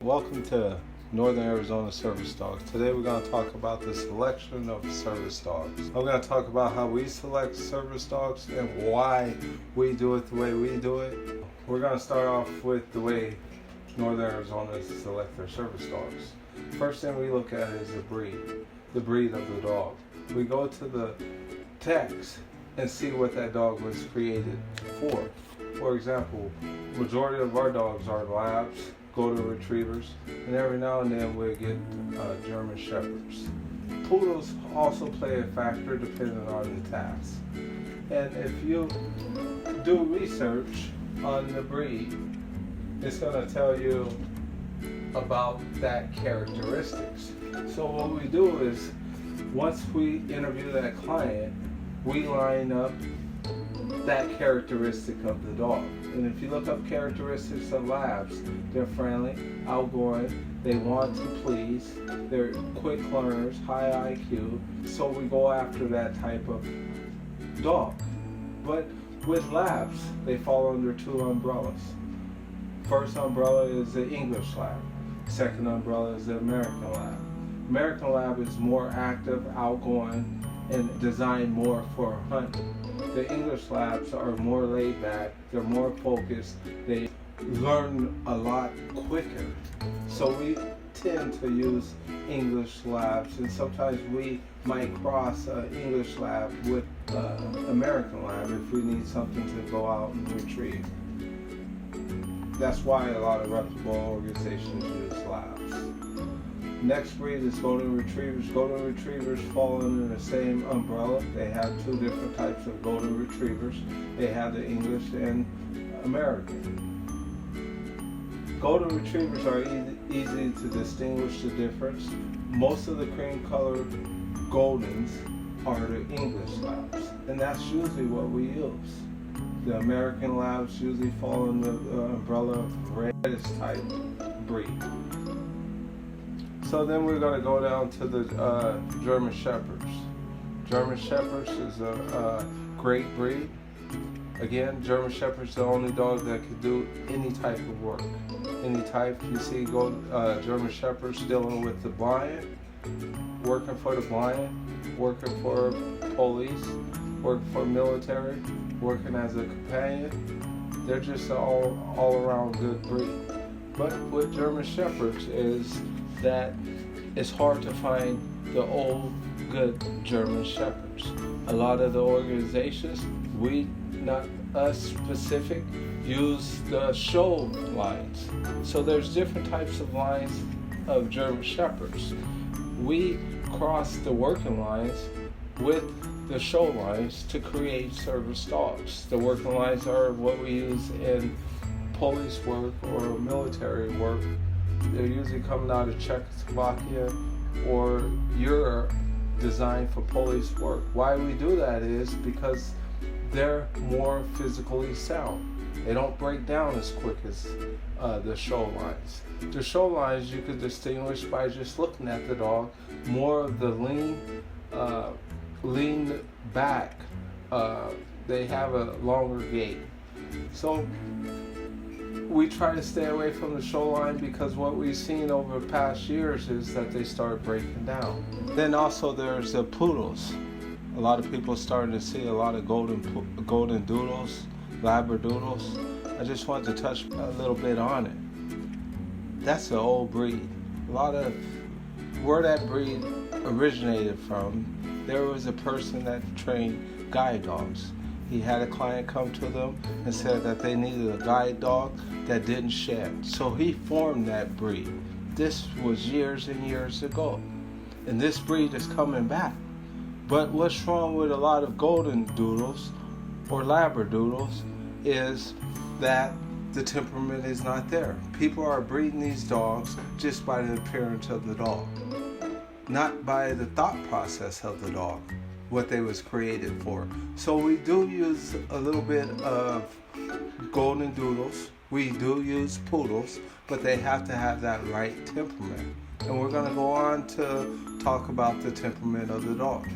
Welcome to Northern Arizona Service Dogs. Today we're going to talk about the selection of service dogs. I'm going to talk about how we select service dogs and why we do it the way we do it. We're going to start off with the way Northern Arizona select their service dogs. First thing we look at is the breed of the dog. We go to the text and see what that dog was created for. For example, majority of our dogs are labs, golden retrievers, and every now and then we'll get German shepherds. Poodles also play a factor depending on the task. And if you do research on the breed, it's going to tell you about that characteristics. So what we do is, once we interview that client, we line up that characteristic of the dog. And if you look up characteristics of labs, they're friendly, outgoing, they want to please, they're quick learners, high IQ, so we go after that type of dog. But with labs, they fall under two umbrellas. First umbrella is the English lab. Second umbrella is the American lab. American lab is more active, outgoing, and designed more for hunting. The English labs are more laid back, they're more focused, they learn a lot quicker. So we tend to use English labs, and sometimes we might cross an English lab with American lab if we need something to go out and retrieve. That's why a lot of reputable organizations use labs. Next breed is golden retrievers. Golden retrievers fall under the same umbrella. They have two different types of golden retrievers. They have the English and American. Golden retrievers are easy to distinguish the difference. Most of the cream-colored goldens are the English labs, and that's usually what we use. The American labs usually fall under the umbrella of reddish type breed. So then we're going to go down to the German Shepherds. German Shepherds is a great breed. Again, German Shepherd's the only dog that can do any type of work. Any type. You see German Shepherds dealing with the blind, working for the blind, working for police, working for military, working as a companion. They're just all around good breed. But with German Shepherds is that it's hard to find the old good German Shepherds. A lot of the organizations, we, not us specific, use the show lines. So there's different types of lines of German Shepherds. We cross the working lines with the show lines to create service dogs. The working lines are what we use in police work or military work. They're usually coming out of Czechoslovakia or Europe, designed for police work. Why we do that is because they're more physically sound. They don't break down as quick as the show lines. The show lines you could distinguish by just looking at the dog. More of the lean back. They have a longer gait. So we try to stay away from the show line because what we've seen over the past years is that they start breaking down. Then also there's the poodles. A lot of people are starting to see a lot of golden doodles, labradoodles. I just wanted to touch a little bit on it. That's the old breed. A lot of where that breed originated from, there was a person that trained guide dogs. He had a client come to them and said that they needed a guide dog that didn't shed. So he formed that breed. This was years and years ago. And this breed is coming back. But what's wrong with a lot of golden doodles or labradoodles is that the temperament is not there. People are breeding these dogs just by the appearance of the dog, not by the thought process of the dog, what they was created for. So we do use a little bit of golden doodles. We do use poodles, but they have to have that right temperament. And we're going to go on to talk about the temperament of the dog.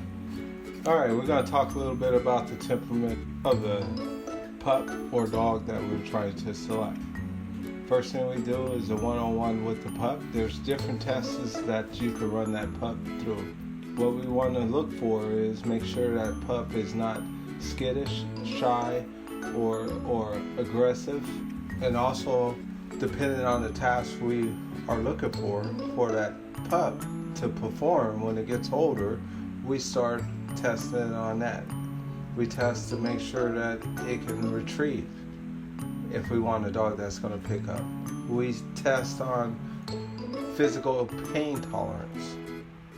Alright, we're going to talk a little bit about the temperament of the pup or dog that we're trying to select. First thing we do is a one-on-one with the pup. There's different tests that you can run that pup through. What we want to look for is make sure that pup is not skittish, shy, or aggressive. And also, depending on the task we are looking for that pup to perform when it gets older, we start testing on that. We test to make sure that it can retrieve if we want a dog that's going to pick up. We test on physical pain tolerance,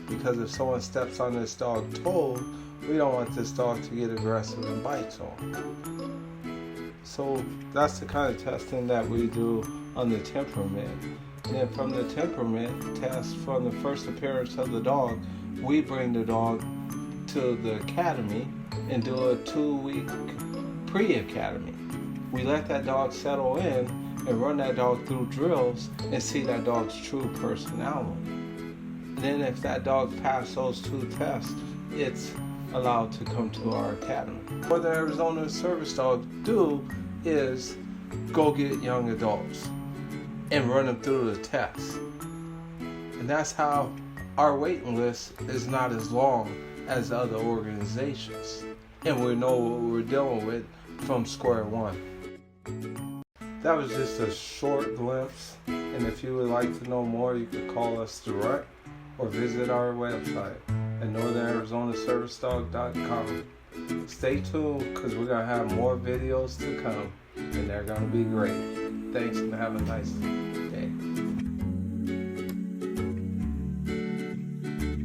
because if someone steps on this dog's toe, we don't want this dog to get aggressive and bite someone. So that's the kind of testing that we do on the temperament. And then from the temperament test, from the first appearance of the dog, we bring the dog to the academy and do a 2-week pre-academy. We let that dog settle in and run that dog through drills and see that dog's true personality. And then if that dog passed those 2 tests, it's allowed to come to our academy. What the Arizona service dogs do is go get young adults and run them through the tests. And that's how our waiting list is not as long as other organizations. And we know what we're dealing with from square one. That was just a short glimpse, and if you would like to know more, you could call us direct or visit our website at northernarizonaservicedog.com. Stay tuned, because we're going to have more videos to come, and they're going to be great. Thanks, and have a nice day.